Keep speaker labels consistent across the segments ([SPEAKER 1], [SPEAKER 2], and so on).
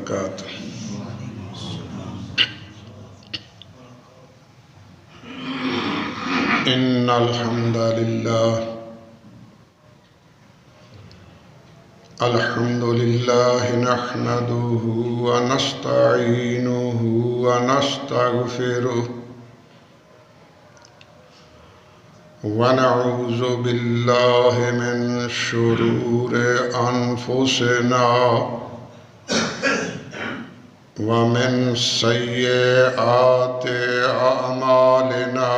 [SPEAKER 1] وبرکاتہ۔ ان الحمد للہ نحمده ونستعینه ونستغفره ونعوذ باللہ من شرور انفسنا ومن سیئات اعمالنا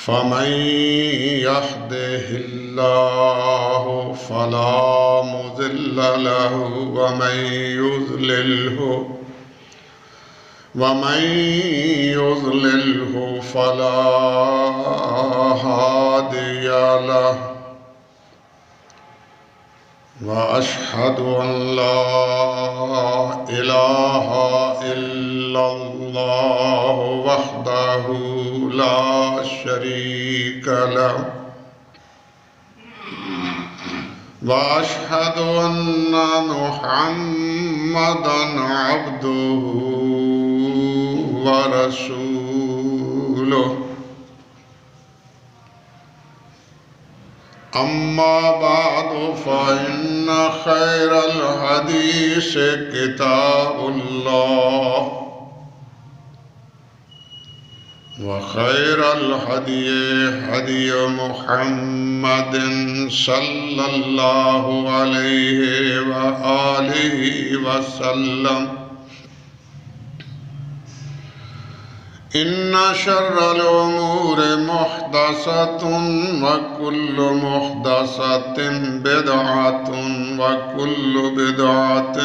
[SPEAKER 1] فمن يهده الله فلا مضل له ومن يضلله فلا هادي له وأشهد أن لا إله إلا الله وحده لا شريك له وأشهد أن محمدًا عبده ورسوله أما بعد فإن خير الحديث كتاب الله وخير الهدي هدي محمد صلى الله عليه وآله وسلم إن شر الأمور محدثة وكل محدثة بدعة وكل بدعة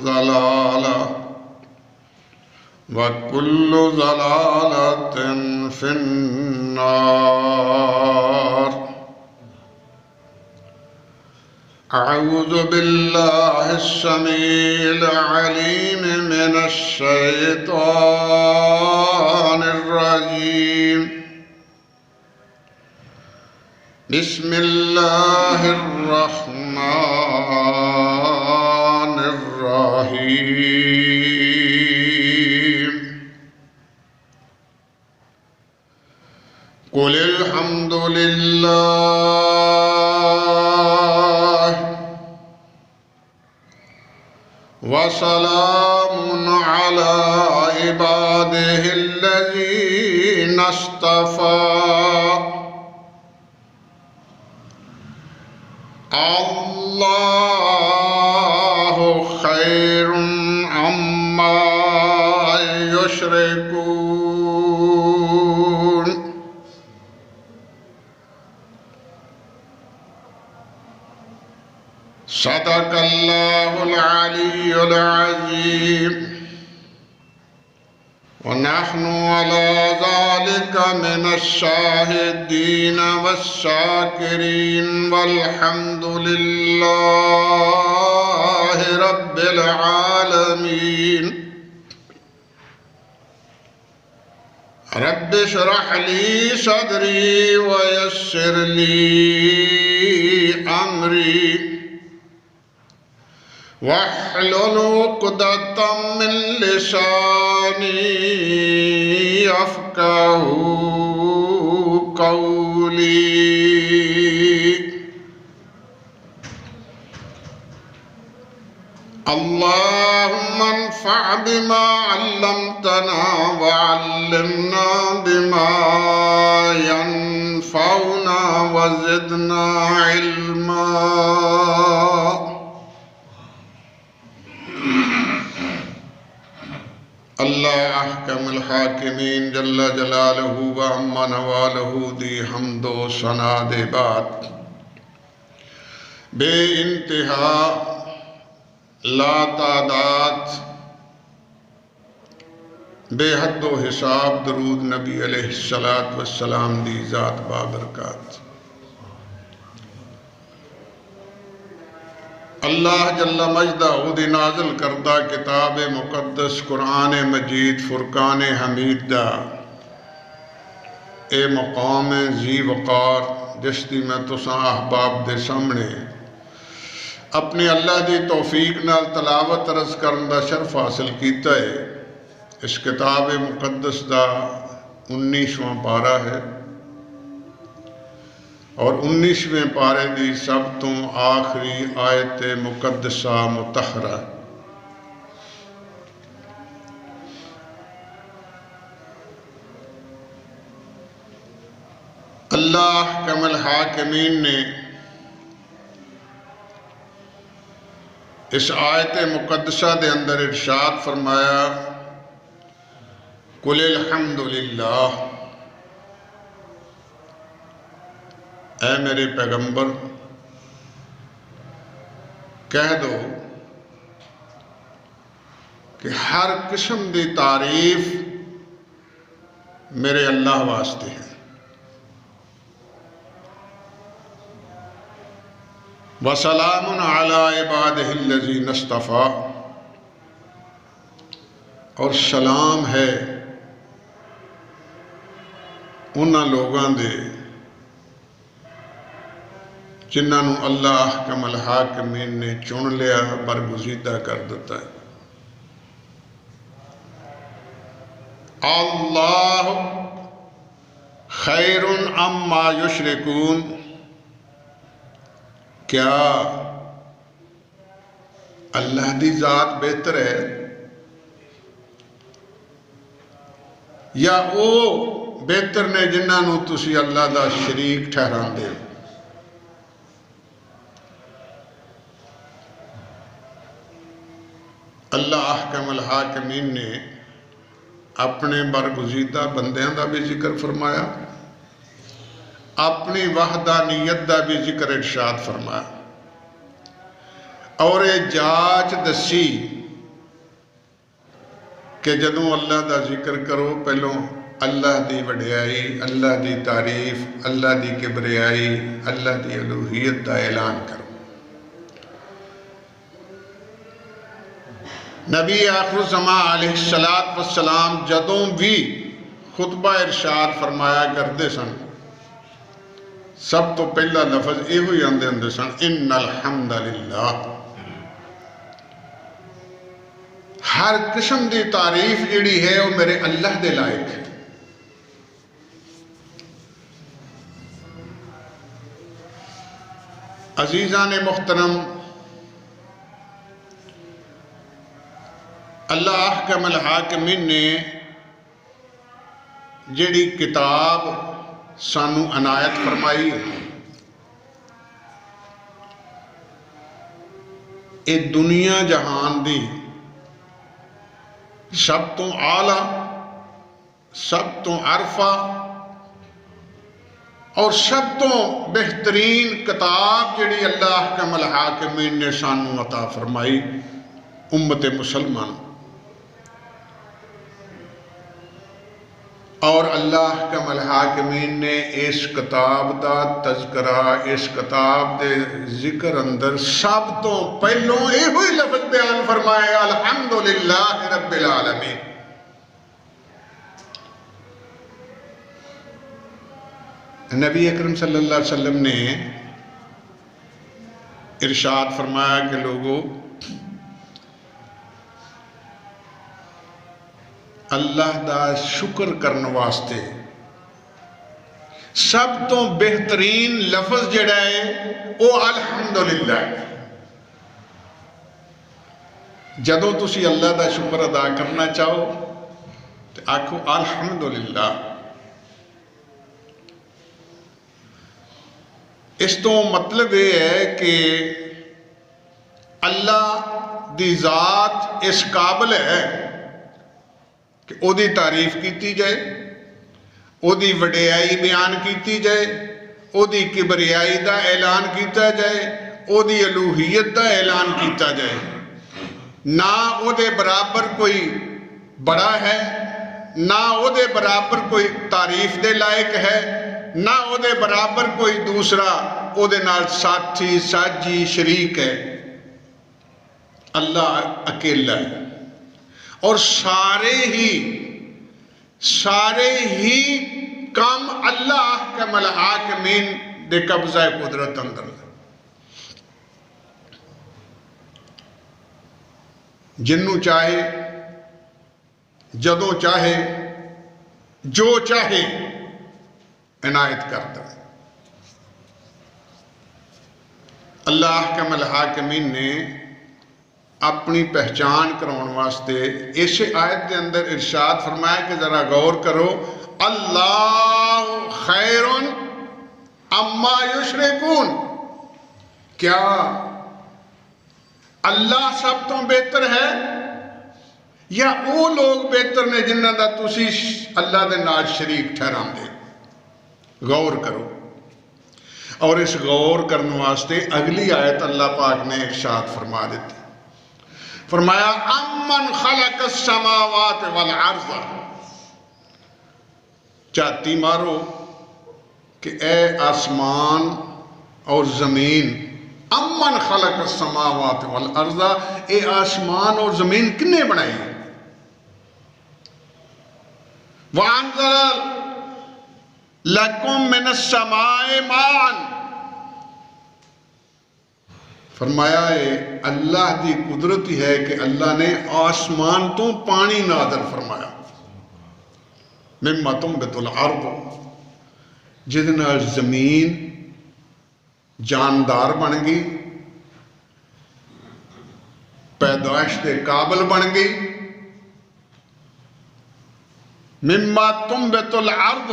[SPEAKER 1] ضلالة وكل ضلالة في النار. أعوذ بالله السميع العليم من الشيطان الرجيم. بسم الله الرحمن الرحيم. قل الحمد لله وسلام على عباده الذين اصطفى. الله خير عما يشركون. صدق الله العلي العظيم. ونحن على ذلك من الشاهدين والشاكرين والحمد لله رب العالمين. رب اشرح لي صدري ويسر لي أمري واحلل عقدة من لساني يفقهوا قولي. اللهم انفع بما علمتنا وعلمنا بما ينفعنا وزدنا علما. اللہ احکم الحاکمین جل جلالہ و عم نوالہ دی حمد و ثنا دے بعد بے انتہا لا تعداد بے حد و حساب درود نبی علیہ السلام دی ذات بابرکات. اللہ جل مجدہ دی نازل کردہ کتاب مقدس قرآن مجید فرقان حمید دا اے مقام ذی وقار جس دی میں تساں احباب دے سامنے اپنی اللہ دی توفیق نال تلاوت عرض کرن دا شرف حاصل کیتا ہے۔ اس کتاب مقدس دا 19واں پارہ ہے اور 19ویں پارے دی سب تو آخری آیت مقدسہ مطہرہ۔ اللہ احکم الحاکمین نے اس آیت مقدسہ دے اندر ارشاد فرمایا، قُلِ الحمدللہ، اے میرے پیغمبر کہہ دو کہ ہر قسم دی تعریف میرے اللہ واسطے ہے۔ وَسَلَامٌ عَلَىٰ عِبَادِهِ الَّذِينَ اصْطَفَىٰ، اور سلام ہے انہاں لوگاں دے جنہاں نو اللہ احکم الحاکمین نے چن لیا، برگزیدہ کر دیتا ہے۔ اللہ خیر عما یشرکون، کیا اللہ دی ذات بہتر ہے یا او بہتر نے جنہاں نو تسی اللہ دا شریک ٹھہران دے؟ اللہ احکم الحاکمین نے اپنے برگزیدہ بندیاں دا بھی ذکر فرمایا، اپنی وحدانیت دا بھی ذکر ارشاد فرمایا، اور یہ جاچ دسی کہ جدوں اللہ دا ذکر کرو پہلوں اللہ دی وڈیائی، اللہ دی تعریف، اللہ دی کبریائی، اللہ دی الوہیت دا اعلان کرو۔ نبی آخر الزمان علیہ السلام جدوں بھی خطبہ ارشاد فرمایا کرتے سن، سب تو پہلا لفظ یہ ہوئی آندے سن، ان الحمدللہ، ہر قسم دی تعریف جڑی ہے وہ میرے اللہ دے لائق ہے۔ عزیزان محترم، اللہ احکم الحاکمین نے جڑی کتاب سانو عنایت فرمائی، اے دنیا جہان دی سب تو اعلیٰ، سب تو عرفہ اور سب تو بہترین کتاب جڑی اللہ احکم الحاکمین نے سانو عطا فرمائی امت مسلمان، اور اللہ احکم الحاکمین نے اس کتاب دا تذکرہ، اس کتاب دے ذکر اندر سب تو پہلوں یہ ہوئی لفظ بیان فرمائے، الحمدللہ رب العالمین۔ نبی اکرم صلی اللہ علیہ وسلم نے ارشاد فرمایا کہ لوگوں، اللہ دا شکر کرنے واسطے سب تو بہترین لفظ جڑا ہے وہ الحمدللہ ہے۔ جدوں تسی اللہ دا شکر ادا کرنا چاہو تو آکھو الحمدللہ۔ اس تو مطلب یہ ہے کہ اللہ دی ذات اس قابل ہے کہ او دی تعریف کیتی جائے، او دی وڈیائی بیان کیتی جائے، او دی کبریائی دا اعلان کیتا جائے، او دی الوہیت دا اعلان کیتا جائے۔ نہ او دے برابر کوئی بڑا ہے، نہ او دے برابر کوئی تعریف دے لائق ہے، نہ او دے برابر کوئی دوسرا او دے نال ساتھی ساجی شریک ہے۔ اللہ اکیلا ہے اور سارے ہی کام اللہ احکم الحاکمین دے قبضہ قدرت اندر۔ جنوں چاہے جدوں چاہے جو چاہے عنایت کرتا ہے۔ اللہ احکم الحاکمین نے اپنی پہچان کراؤن واسطے اس آیت کے اندر ارشاد فرمایا کہ ذرا غور کرو، اللہ خیر اما یشرکون، کیا اللہ سب تو بہتر ہے یا وہ لوگ بہتر نے جنہاں دا تسی اللہ دے نال شریک ٹھہراؤ دے؟ غور کرو۔ اور اس غور کرنے واسطے اگلی آیت اللہ پاک نے ارشاد فرما دیتی، فرمایا امن خلق السماوات والارض، چاتی مارو کہ اے آسمان اور زمین، امن خلق السماوات والارض، اے آسمان اور زمین کنے بنائی؟ وانزل لکم من السماء ماء، فرمایا ہے اللہ دی قدرت ہی ہے کہ اللہ نے آسمان تو پانی نازل فرمایا، مما تنبت الارض، جس نال زمین جاندار بن گئی، پیدائش کے قابل بن گئی، مما تنبت الارض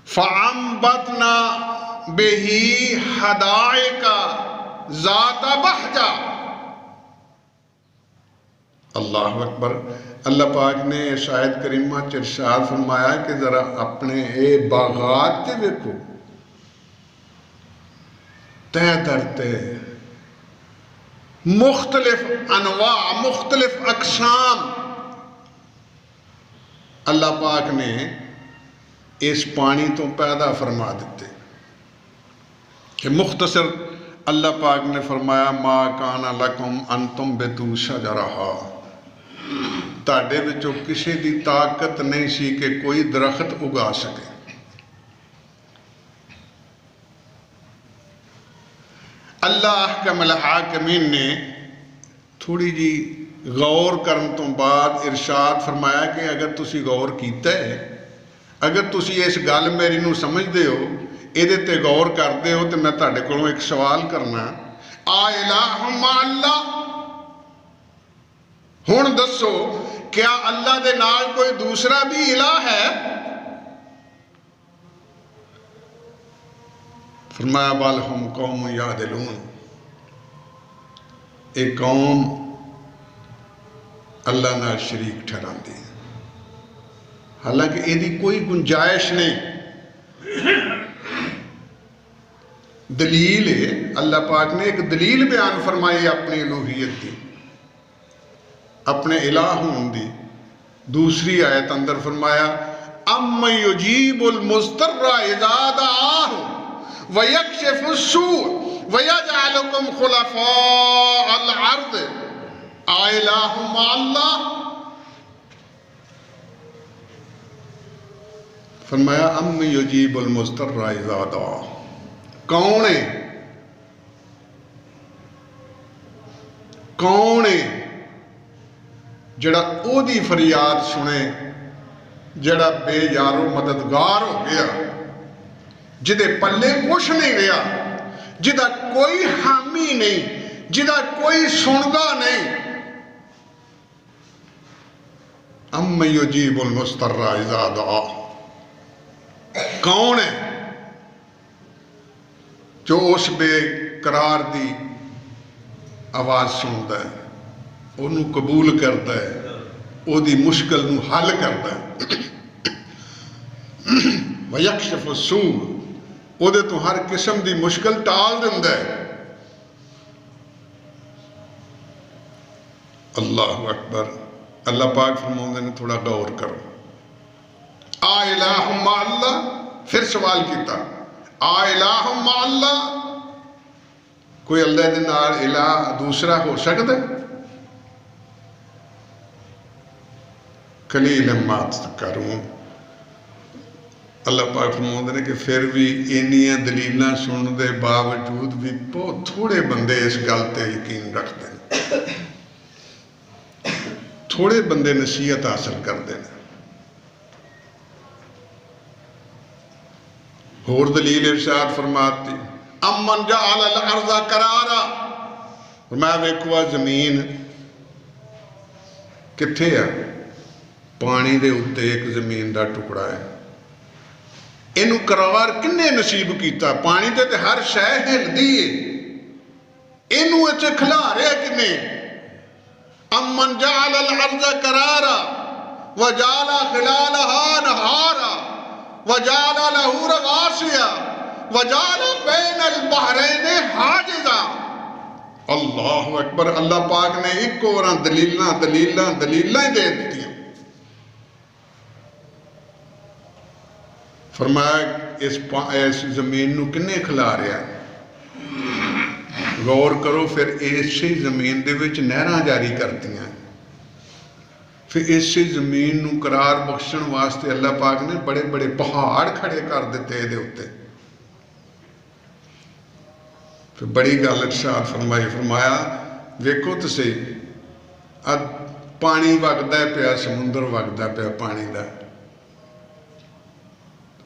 [SPEAKER 1] فانبتنا بہی حدائق ذات بہجہ۔ اللہ اکبر۔ اللہ پاک نے اس آیت کریمہ ارشاد فرمایا کہ ذرا اپنے اے باغات تے ویکھو، تہ در تہ مختلف انواع، مختلف اقسام اللہ پاک نے اس پانی تو پیدا فرما دیتے کہ مختصر اللہ پاک نے فرمایا ما کان لکم ان تنبتوا شجرہا، تاڑے وچوں کسی دی طاقت نہیں سی کہ کوئی درخت اگا سکے۔ اللہ احکم الحاکمین نے تھوڑی جی غور کرن تو بعد ارشاد فرمایا کہ اگر تسی غور کیتا ہے، اگر تسی اس گل میری نو سمجھ دے ہو، ایدے تے غور کر دے ہو، تو میں تاڑے کولوں ایک سوال کرنا، آ الہ مع اللہ، ہن دسو کیا اللہ دے نال کوئی دوسرا بھی الہ ہے؟ فرمایا بل ہم قوم یعدلون، ایک قوم اللہ نال شریک ٹھہراندی، حالانکہ ایدی کوئی گنجائش نہیں۔ دلیل ہے، اللہ پاک نے ایک دلیل بیان فرمائی اپنی الوہیت دی، اپنے الہ ہون دی۔ دوسری آیت اندر فرمایا اَمَّن يُجِيبُ الْمُضْطَرَّ إِذَا دَعَاهُ وَيَكْشِفُ السُّوءَ وَيَجْعَلُكُمْ خُلَفَاءَ الْأَرْضِ آلہ مع اللہ، فرمایا اَمَّن يُجِيبُ الْمُضْطَرَّ إِذَا دَعَاهُ، کون ہے، کون ہے جڑا او دی فریاد سنے، جڑا بے یارو مددگار ہو گیا، جدے پلے کچھ نہیں رہا، جدہ کوئی حامی نہیں، جدہ کوئی سنگا نہیں۔ اَمَّن يُجِيبُ الْمُضْطَرَّ إِذَا دَعَاهُ، کون ہے جو اس بے قرار دی آواز سنتا ہے، انہوں قبول کرتا ہے، او دی مشکل نو حل کرتا ہے، وَيَكْشِفُ السُّوءَ، او دے تو ہر قسم دی مشکل ٹال دندا ہے۔ اللہ اکبر۔ اللہ پاک فرماؤندے نے تھوڑا غور کرو، آ الہ مع اللہ، پھر سوال کیتا، آ الہ مع اللہ، کوئی اللہ دے نال الہ دوسرا ہو سکتا ہے؟ قلیلا ما تذکرون۔ اللہ پاک فرماتے ہیں کہ پھر بھی انیاں دلیلاں سننے دے باوجود بھی بہت تھوڑے بندے اس گل تے یقین رکھتے ہیں، تھوڑے بندے نصیحت حاصل کرتے ہیں۔ اور دلیل ارشاد فرماتی امن جعل الارض قرارا، میں ویکھو زمین کتھے ہے؟ پانی دے اُتے ایک زمین دا ٹکڑا ہے، اینو قرار کنے نصیب کیتا؟ پانی تے ہر شے ہلدی ہے، اینو اچھے کھلاریا کنے؟ امن جعل الارض قرارا وجعل خلالها نہارا وجعل له رواسیا وجعل بین البحرین حاجزا۔ اللہ اکبر، اللہ پاک نے ایک اور دلیلاں دے دیتی ہیں۔ فرمایا اس زمین نو کنے کھلاریا؟ غور کرو، پھر اسی زمین دے وچ نہراں جاری کرتی ہیں، پھر اسی زمین نو قرار بخشن واسطے اللہ پاک نے بڑے بڑے پہاڑ کھڑے کر دیتے دے ہوتے۔ پھر بڑی گل ارشاد فرمایا ویکھو تسی پانی وگدا پیا، سمندر وگدا پیا پانی دا،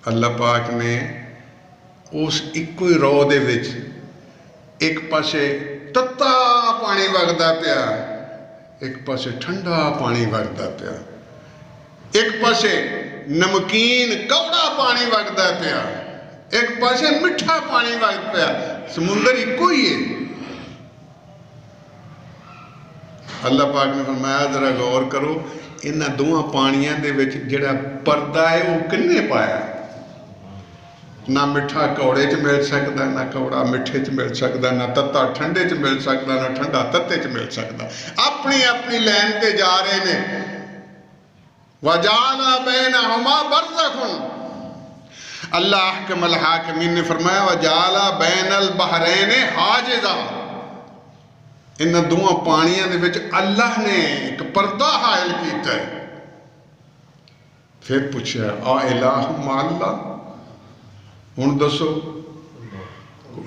[SPEAKER 1] اللہ پاک نے اس ایک ہی رو دے وچ ایک پاسے تتا پانی وگدا پیا، ایک پاسے ٹھنڈا پانی وگدا پیا، ایک پاسے نمکین کوڑا پانی وگدا پیا، ایک پاسے مٹھا پانی وگدا پیا، سمندر ایک ہی ہے۔ اللہ پاک نے فرمایا ذرا غور کرو، انہاں دوہاں پانیاں دے وچ جڑا پردہ ہے وہ کنے پایا؟ نہ مٹھا کوڑے چ مل سکتا، نہ کوڑا مٹھے چ مل سکتا، نہ تتا ٹھنڈے چ مل سکتا، نہ ٹھنڈا تتے چ مل سکتا، اپنی اپنی لین تے جا رہے نے۔ وَجَعَلَ بَيْنَهُمَا بَرْزَخٌ، اللہ احکم الحاکمین نے فرمایا وَجَعَلَ بَيْنَ الْبَحْرَيْنِ حَاجِزًا، ان دوہاں پانیاں دے وچ اللہ نے ایک پردہ حائل کیتا ہے۔ پھر پوچھا آ الہ مع اللہ، ہن دسو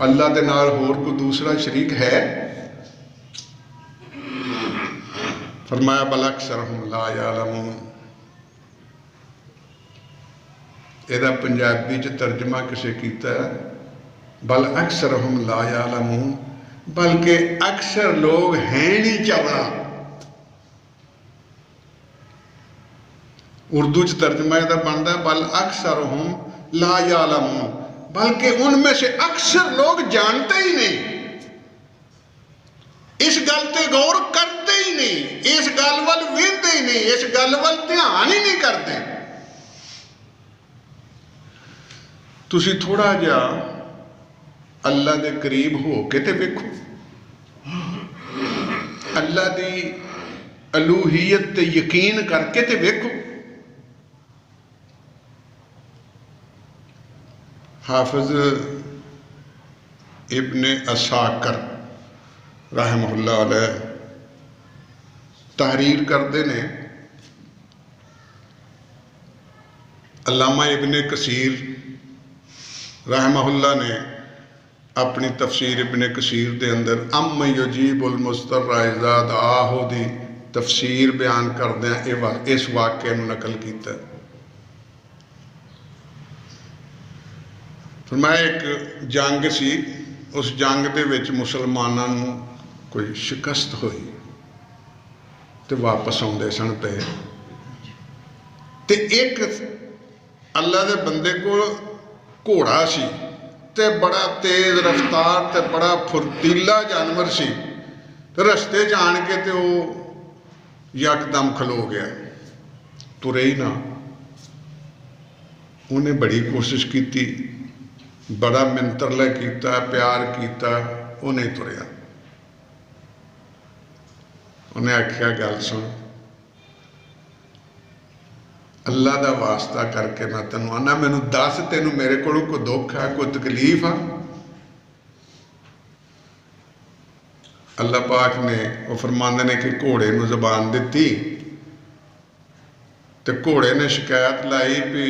[SPEAKER 1] اللہ دے نال ہور کوئی دوسرا شریک ہے؟ فرمایا بل اکثرہم لا یعلمون۔ ایدہ پنجابی چ ترجمہ کسے کیتا ہے؟ بل اکثرہم لا یعلمون، بلکہ اکثر لوگ ہیں نہیں چاہنا۔ اردو چ ترجمہ ایدہ بنتا ہے بل اکثرہم لا یعلمون، بلکہ ان میں سے اکثر لوگ جانتے ہی نہیں، اس گل تے غور کرتے ہی نہیں، اس گل وال ویندے ہی نہیں، اس گل وال دھیان ہی نہیں کرتے۔ تسی تھوڑا جا اللہ دے قریب ہو کے تے ویکھو، اللہ دی الوہیت تے یقین کر کے تے ویکھو۔ حافظ ابن عساکر رحمہ اللہ علیہ تحریر کردے نے، علامہ ابن کثیر رحمہ اللہ نے اپنی تفسیر ابن کثیر دے اندر ام یجیب المضطر اذا دعاہ دی تفسیر بیان کردیاں اس واقعے نو نقل کیتا ہے۔ فرمایا ایک جنگ سی، اس جنگ دے وچ مسلماناں نو کوئی شکست ہوئی تے واپس آندے سن پے، تے ایک اللہ دے بندے کو گھوڑا سی تے بڑا تیز رفتار تے بڑا پھرتیلا جانور سی، رستے جان کے تے وہ یکدم کھلو گیا، ترے ہی نہ۔ انہیں بڑی کوشش کیتی، بڑا منترلہ کیتا، پیار کیتا، وہ نہیں تریا۔ انہیں آکھیا گل سن، اللہ دا واسطہ کر کے میں تینوں آنا، مینوں دس تینوں میرے کو کوئی دکھ ہے، کوئی تکلیف ہے؟ اللہ پاک نے وہ فرماندے نے کہ گھوڑے نو زبان دیتی، تے گھوڑے نے شکایت لائی بھی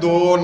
[SPEAKER 1] 2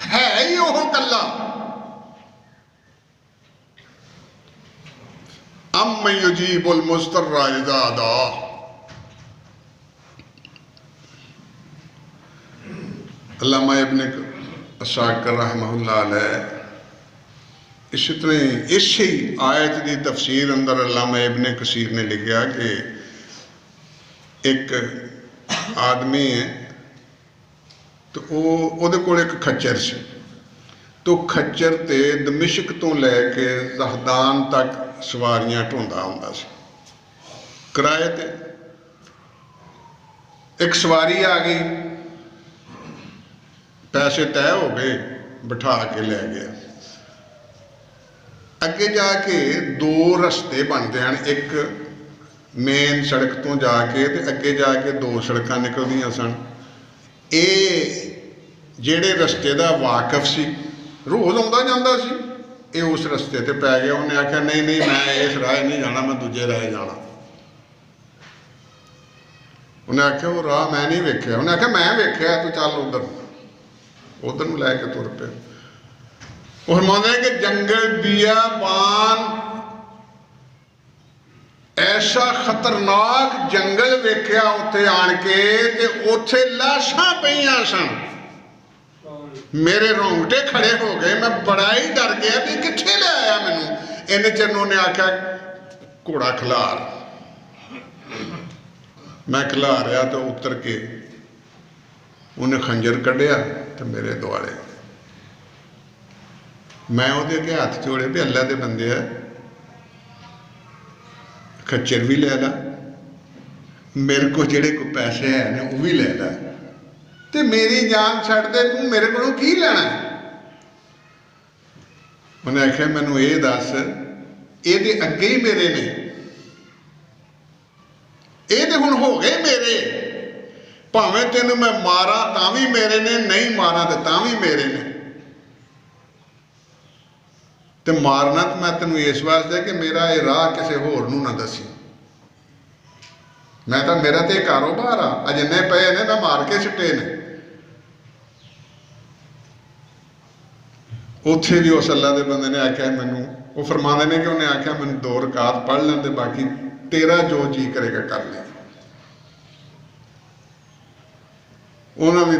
[SPEAKER 1] ہے ہی وہ کلا. امن یجیب المضطر اذا دعاہ. علامہ ابن عساکر رحمہ اللہ علیہ اسی طرح اسی آیت دی تفسیر اندر علامہ ابن کثیر نے لکھا کہ ایک آدمی ہے تو وہ کول ایک کھچر سی تو کھچر تے دمشق تو لے کے زہدان تک سواریاں ٹھوندا ہوندا سی کرائے تے. ایک سواری آ گئی, پیسے طے ہو گئے, بٹھا کے لے گیا. اگے جا کے دو رستے بنتے ہیں, ایک مین سڑک تو جا کے تے اگے جا کے دو سڑکاں نکلدیاں سن. اے جیڑے رستے دا واقف سی روز آਉਂਦਾ ਜਾਂਦਾ سی, اے اس رستے تے پی گیا. انہیں آخیا نہیں میں اس راہ نہیں جانا, میں دوجے راہ جانا. انہیں آخیا وہ راہ میں نہیں ویکھیا. انہیں آخیا میں ویکھیا, تو چل ادھر لے کے تر پے. وہ فرماتے ہیں کہ جنگل بیابان ایسا خطرناک جنگل ویکھیا اتنے آن کے تے اتنے لاشاں پئیاں سن. میرے رونگٹے کھڑے ہو گئے, میں بڑا ہی ڈر گیا بھی کتنے لے آیا مینوں. ان چر انہیں آخیا گھوڑا کھلار. میں کھلاریا تو اتر کے انہیں خنجر کڈیا تو میرے دوالے. میں وہ کے ہاتھ جوڑے بھی اللہ دے بندے ہے, کھچر بھی لے لا, میرے کو جڑے کو پیسے ہیں وہ بھی لے لا, تے میری جان چھڑ دے, تو میرے کو کی لینا ہے. انہیں آخیا مینوں یہ دس, یہ تے اگے ہی میرے نے, یہ تے ہن ہو گئے میرے. بھاویں تینوں میں مارا تاں بھی میرے نے, نہیں مارا تے تاں بھی میرے نے. تے مارنا تو میں تینوں اس واسطے کہ میرا یہ راہ کسی ہور نوں نہ دسی. میں تو میرا تے کاروبار آ, جنے پے نے میں مار کے سٹے نے. اتھے بھی اس اللہ دے بندے نے آخیا مینوں, وہ فرماندے نے کہ انہیں آخیا مینوں 2 رکعت پڑھ لیں تے باقی تیرا جو جی کرے گا کر لیں. انہوں نے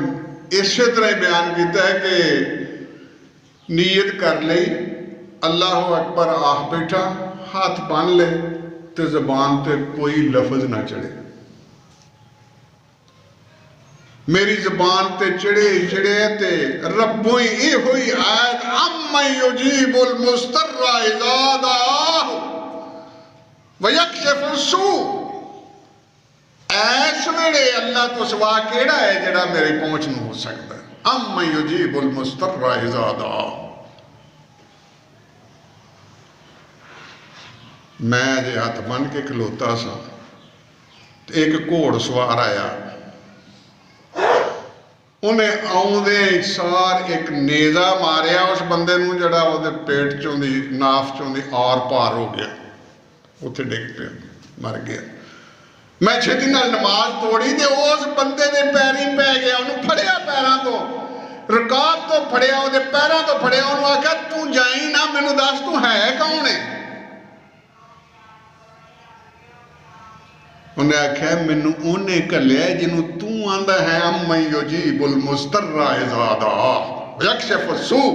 [SPEAKER 1] اسی طرح بیان کیتا ہے کہ نیت کر لئی, اللہ اکبر آخ بیٹھا, ہاتھ بن لے تے زبان تے کوئی لفظ نہ چڑھے. میری زبان تے چڑھے تے ربوں ہی ہوئی آیت امن یجیب المضطر اذا دعاہ ویکشف السوء. ایس ویلے اللہ تو سوا کیڑا ہے جڑا میری پہنچ نہ ہو سکتا ہے. امن یجیب المضطر اذا دعاہ. میں جے ہاتھ بن کے کھلوتا سا, ایک گھوڑ سوار آیا, انہیں آؤندے سار ایک نیزہ ماریا اس بندے نوں جڑا وہ دے پیٹ چوں دی ناف چوں دی آر پار ہو گیا, اتنے ڈگ پیا, مر گیا. میں چھتی نال نماز توڑی تے اس بندے دے پیری پہ گیا, انہوں پھڑیا پیراں تو, رکاب تو پھڑیا, وہ دے پیراں تو پھڑیا. انہوں آکھا تو جائیں نہ, مینوں دس تو ہے کون ہے. انہیں آکھا مینوں انہیں کلیا جنوں تو آندا ہے امن یجیب المضطر اذا دعاہ ویکشف السوء.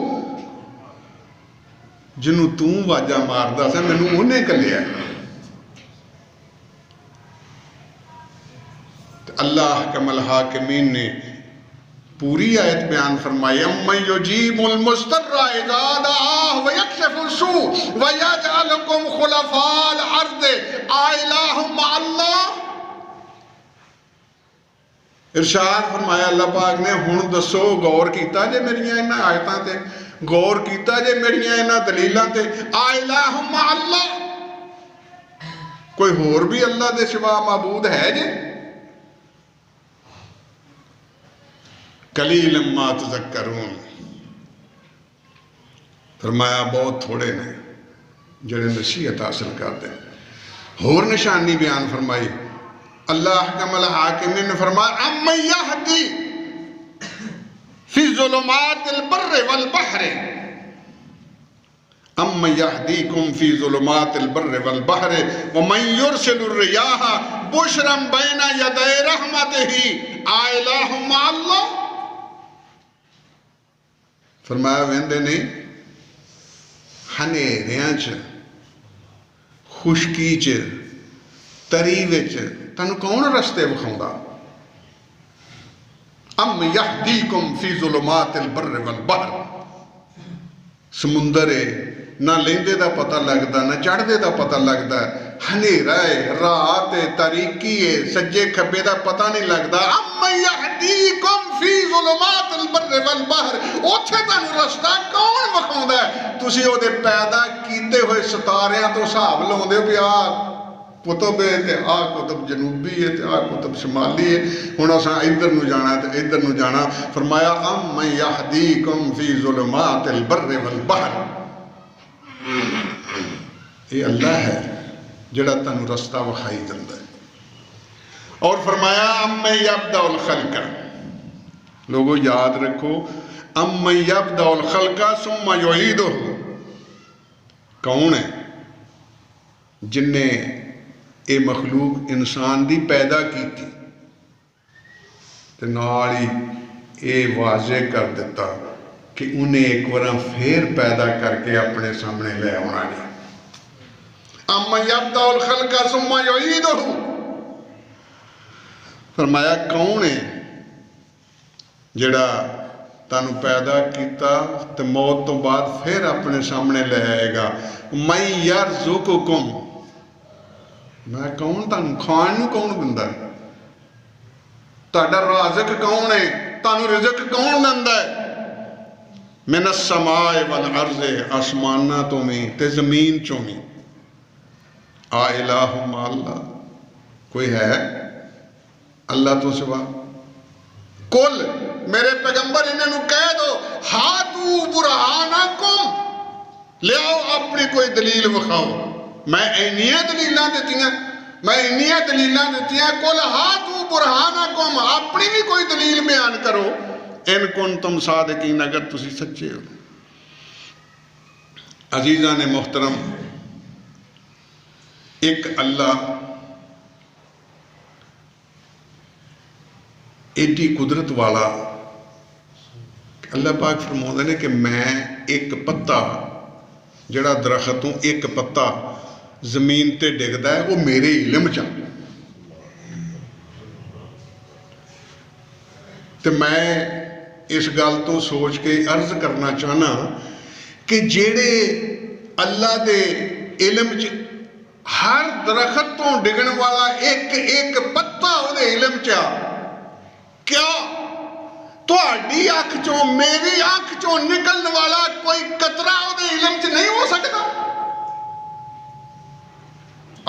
[SPEAKER 1] جنوں تو واجہ ماردا سا مینوں انہیں کلیا. اللہ حکم الحاکمین نے پوری آیت بیان فرمائی امن یجیب المضطر اذا دعاہ ویکشف السوء ویجعلکم خلفاء الارض االہ مع اللہ. ارشاد فرمایا اللہ پاک نے, ہن دسو غور کیتا جے میریاں انہاں آیتاں تے, غور کیتا جے میریاں انہاں دلیلاں تے. االہ مع اللہ, کوئی ہور بھی اللہ دے سوا معبود ہے جے؟ قلیلا ما تذکرون. فرمایا بہت تھوڑے نے جڑے نصیحت حاصل کرتے ہیں. ہور نشانی بیان فرمائی اللہ حکم الحاکمین نے فرمایا امن یہدی فی ظلمات البر والبحر ام یہدیکم فی ظلمات البر والبحر ومن یرسل الریاح بشرا بین یدی رحمتہ الہ مع اللہ. فرمایا ویندے نے ہنیریاں چ خشکی چ تری وچ تانوں کون رستے وکھاوندا؟ ام یہدیکم فی ظلمات البر والبحر. سمندر ہے نہ لیندے دا پتہ لگدا نہ چڑھدے دا پتہ لگدا، ہنیرا ہے، رات ہے، تاریکی ہے، سجے کھبے دا پتہ نہیں لگدا. ام یہدیکم فی ظلمات البر والبحر. اوتھے تانوں رستہ کون وکھاوندا ہے؟ تسی او دے پیدا کیتے ہوئے ستاریاں تو حساب لاؤندے ہو پیا قطب ہے تے آ قطب جنوبی ہے تے آ قطب شمالی ہے، ہن اساں ادھر نو جانا تے ادھر نو جانا. فرمایا ام یہدیکم فی ظلمات البر والبحر. یہ اللہ ہے جڑا تانوں رستہ وکھائی جاندا ہے. اور فرمایا ام یبدأ الخلق. لوگوں یاد رکھو ام یبدأ الخلق ثم یعیدہ. کون ہے جن نے اے مخلوق انسان دی پیدا کی تھی تے نال ہی اے واضح کر دیتا کہ انہیں ایک بار پھر پیدا کر کے اپنے سامنے لے آنا نہیں. ام یبدأ الخلق ثم یعیدہ. فرمایا کون ہے جڑا تانوں پیدا کیتا تے موت تو بعد پھر اپنے سامنے لے آئے گا. من یرزقکم. میں کون تانوں کھان نوں کون دندا ہے؟ تہاڈا رازق کون ہے؟ تانوں رزق کون دندا ہے؟ من السماء والارض. آسماناں تو میں تے زمین چوں میں. آ الہ مع اللہ. کوئی ہے اللہ تو سوا؟ کل میرے پیغمبر انہوں کہہ دو ہاتو برہانکم. لے آؤ اپنی کوئی دلیل وکھاؤ. میں اینیاں دلیلاں دیتیاں کل ہاتو برہانکم. اپنی بھی کوئی دلیل بیان کرو ان کنتم صادقین اگر تسی سچے ہو. عزیزان محترم، ایک اللہ ایڈی قدرت والا. اللہ پاک فرماتے ہیں کہ میں ایک پتا جڑا درختوں ایک پتا زمین تے ڈگدا ہے وہ میرے علم چ. تے میں اس گل تو سوچ کے عرض کرنا چاہنا کہ جیڑے اللہ دے علم چ ہر درخت تو ڈگن والا ایک ایک پتا وہ دے علم چا، کیا تہاڈی اکھ چوں میری اکھ چوں نکلن والا کوئی قطرہ وہ دے علم چ نہیں ہو سکتا؟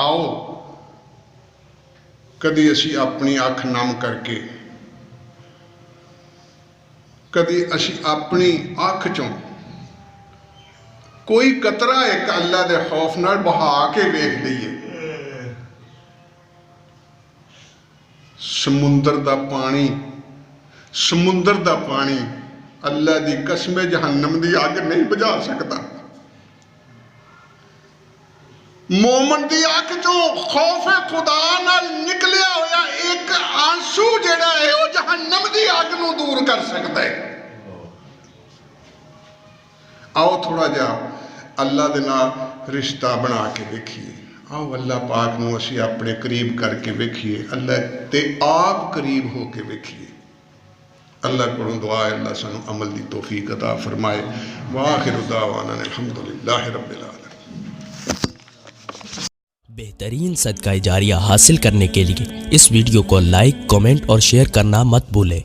[SPEAKER 1] آؤ کدی اسی اپنی اکھ نم کر کے کدی اسی اپنی اکھ چوں کوئی قطرہ ایک اللہ دے خوف نال بہا کے ویکھ لئیے. سمندر دا پانی اللہ دی قسم جہنم دی آگ نہیں بجھا سکتا. مومن دی آنکھ جو خوف خدا نال نکلیا ہویا ایک آنسو جڑا ہے وہ جہنم دی آگ نو دور کر سکتا ہے. آؤ تھوڑا جا اللہ دے نال رشتہ بنا کے ویکھیے. آؤ اللہ پاک نو اسی اپنے قریب کر کے ویکھیے، اللہ تے آپ قریب ہو کے ویکھیے. اللہ کو دعا ہے اللہ سانو عمل دی توفیق عطا فرمائے. وآخر دعوانا الحمدللہ رب العالمین.
[SPEAKER 2] بہترین صدقہ جاریہ حاصل کرنے کے لیے اس ویڈیو کو لائک، کمنٹ اور شیئر کرنا مت بھولیں.